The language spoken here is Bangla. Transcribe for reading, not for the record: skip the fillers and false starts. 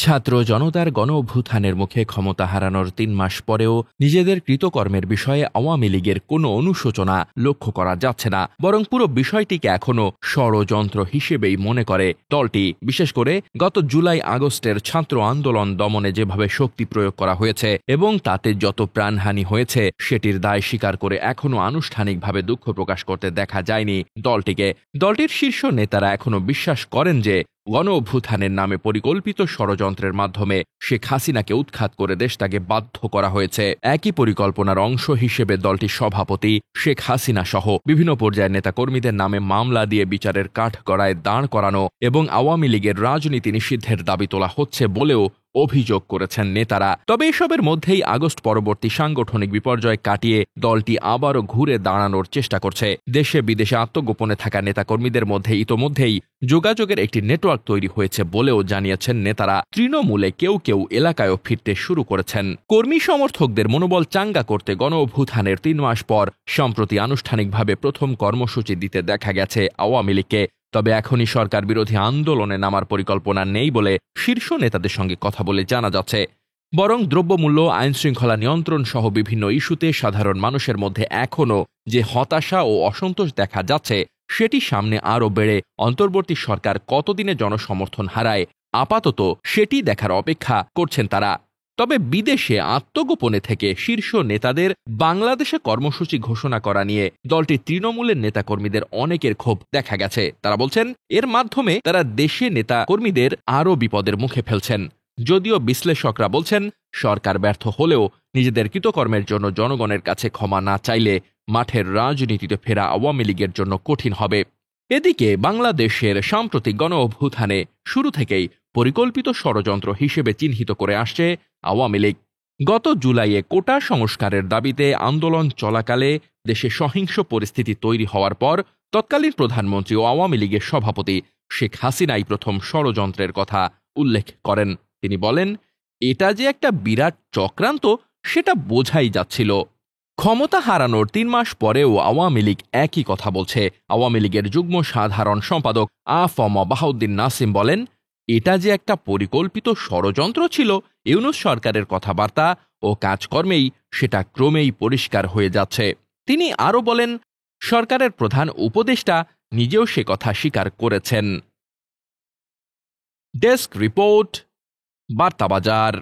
ছাত্র জনতার গণ-অভ্যুত্থানের মুখে ক্ষমতা হারানোর ৩ মাস পরেও নিজেদের কৃতকর্মের বিষয়ে আওয়ামী লীগের কোনো অনুশোচনা লক্ষ্য করা যাচ্ছে না, বরং পুরো বিষয়টিকে এখনো ষড়যন্ত্র হিসেবেই মনে করে দলটি। বিশেষ করে গত জুলাই-আগস্টের ছাত্র আন্দোলন দমনে যেভাবে শক্তি প্রয়োগ করা হয়েছে এবং তাতে যত প্রাণহানি হয়েছে সেটির দায় স্বীকার করে এখনো আনুষ্ঠানিকভাবে দুঃখ প্রকাশ করতে দেখা যায়নি দলটিকে। দলটির শীর্ষ নেতারা এখনো বিশ্বাস করেন যে গণ-অভ্যুত্থানের নামে পরিকল্পিত ষড়যন্ত্রের মাধ্যমে শেখ হাসিনাকে উৎখাত করে দেশটাকে বাধ্য করা হয়েছে। একই পরিকল্পনার অংশ হিসেবে দলটির সভাপতি শেখ হাসিনা সহ বিভিন্ন পর্যায়ের নেতাকর্মীদের নামে মামলা দিয়ে বিচারের কাঠগড়ায় দাঁড় করানো এবং আওয়ামী লীগের রাজনীতি নিষিদ্ধের দাবি তোলা হচ্ছে বলেও অভিযোগ করেছেন নেতারা। তবে এসবের মধ্যেই আগস্ট পরবর্তী সাংগঠনিক বিপর্যয় কাটিয়ে দলটি আবারও ঘুরে দাঁড়ানোর চেষ্টা করছে। দেশে বিদেশে আত্মগোপনে থাকা নেতাকর্মীদের মধ্যে ইতোমধ্যেই যোগাযোগের একটি নেটওয়ার্ক তৈরি হয়েছে বলেও জানিয়েছেন নেতারা। তৃণমূলে কেউ কেউ এলাকায়ও ফিরতে শুরু করেছেন। কর্মী সমর্থকদের মনোবল চাঙ্গা করতে গণ-অভ্যুত্থানের ৩ মাস পর সম্প্রতি আনুষ্ঠানিকভাবে প্রথম কর্মসূচি দিতে দেখা গেছে আওয়ামী লীগকে। তবে এখনই সরকার বিরোধী আন্দোলনে নামার পরিকল্পনা নেই বলে শীর্ষ নেতাদের সঙ্গে কথা বলে জানা যাচ্ছে। বরং দ্রব্যমূল্য, আইনশৃঙ্খলা নিয়ন্ত্রণ সহ বিভিন্ন ইস্যুতে সাধারণ মানুষের মধ্যে এখনও যে হতাশা ও অসন্তোষ দেখা যাচ্ছে সেটি সামনে আরও বেড়ে অন্তর্বর্তী সরকার কতদিনে জনসমর্থন হারায় আপাতত সেটি দেখার অপেক্ষা করছেন তারা। তবে বিদেশে আত্মগোপনে থেকে শীর্ষ নেতাদের বাংলাদেশে কর্মসূচি ঘোষণা করা নিয়ে দলটির তৃণমূলের নেতাকর্মীদের অনেকের ক্ষোভ দেখা গেছে। তারা বলছেন এর মাধ্যমে তারা দেশে নেতাকর্মীদের আরও বিপদের মুখে ফেলছেন। যদিও বিশ্লেষকরা বলছেন সরকার ব্যর্থ হলেও নিজেদের কৃতকর্মের জন্য জনগণের কাছে ক্ষমা না চাইলে মাঠের রাজনীতিতে ফেরা আওয়ামী লীগের জন্য কঠিন হবে। এদিকে বাংলাদেশের সাম্প্রতিক গণ-অভ্যুত্থানে শুরু থেকেই পরিকল্পিত ষড়যন্ত্র হিসেবে চিহ্নিত করে আসছে আওয়ামী লীগ। গত জুলাইয়ে কোটা সংস্কারের দাবিতে আন্দোলন চলাকালে দেশে সহিংস পরিস্থিতি তৈরি হওয়ার পর তৎকালীন প্রধানমন্ত্রী ও আওয়ামী লীগের সভাপতি শেখ হাসিনাই প্রথম ষড়যন্ত্রের কথা উল্লেখ করেন। তিনি বলেন, এটা যে একটা বিরাট চক্রান্ত সেটা বোঝাই যাচ্ছিল। ক্ষমতা হারানোর ৩ মাস পরেও আওয়ামী লীগ একই কথা বলছে। আওয়ামী লীগের যুগ্ম সাধারণ সম্পাদক আ.ফ.ম. বাহাউদ্দিন নাসিম বলেন, এটা যে একটা পরিকল্পিত ষড়যন্ত্র ছিল ইউনূস সরকারের কথাবার্তা ও কাজকর্মেই সেটা ক্রমেই পরিষ্কার হয়ে যাচ্ছে। তিনি আরও বলেন, সরকারের প্রধান উপদেষ্টা নিজেও সে কথা স্বীকার করেছেন। Desk report, বার্তাবাজার।